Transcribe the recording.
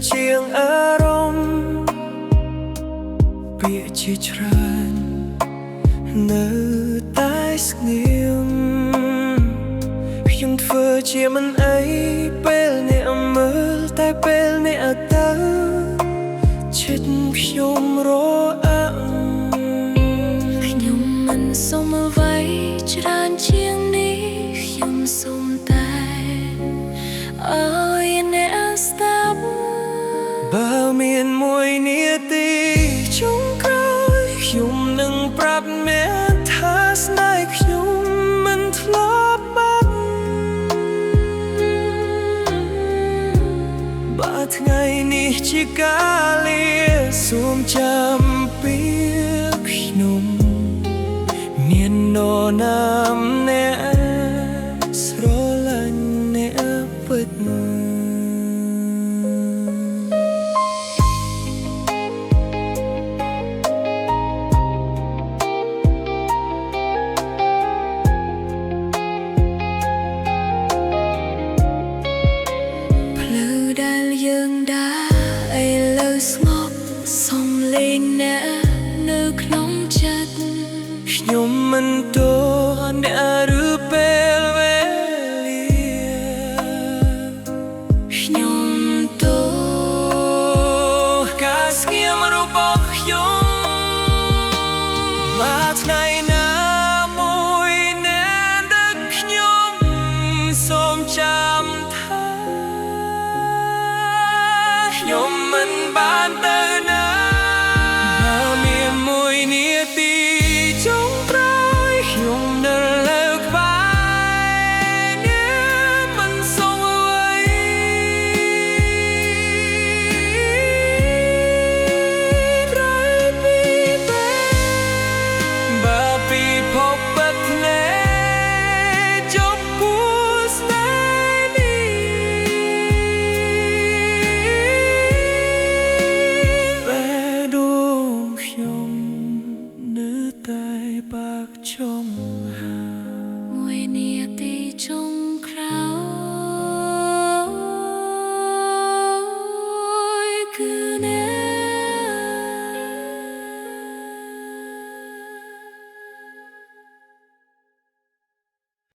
ជាងអារម្មណ៍ពាក្យជាច្រើននៅតែស្ងៀមខ្ញុំធ្វើជាមិនអីពេលអ្នកមើលតែពេលអ្នកទៅជិតខ្ញុំរអាក់ខ្ញុំមិនសុំអ្វីច្រើនជាងនេះខ្ញុំសុំតែឲ្យអ្នកស្ដាប់បើមានមួយនាទីចុងក្រោយខ្ញុំនឹងប្រាប់អ្នកថាស្នេហ៍ខ្ញុំមិនធ្លាប់បាត់បើថ្ងៃនេះជាកាលាសូមចាំពីខ្ញុំមាននរណាម្នាក់ស្រឡាញ់អ្នកពិតដែលយើងដើរឥឡូវស្ងប់សុំលេងអ្នកនៅក្នុងចិត្តខ្ញុំមិនទោសអ្នកឬពេលវេលាខ្ញុំទោសការស្ងៀមរបស់ខ្ញុំមកថ្ងៃណាមួយអ្នកដឹកខ្ញុំសូមចាំថាខ្ញុំមិនបានទៅណាបើមានមួយនាទីចុងក្រោយខ្ញុំនៅលើក្បែរអ្នកមិនសុំអ្វីក្រោយពីពេលបើពីភពពិតភ្នែកចប់គួរស្នេហ៍នេះដួងខ្ញុំនៅតែបាក់ចង់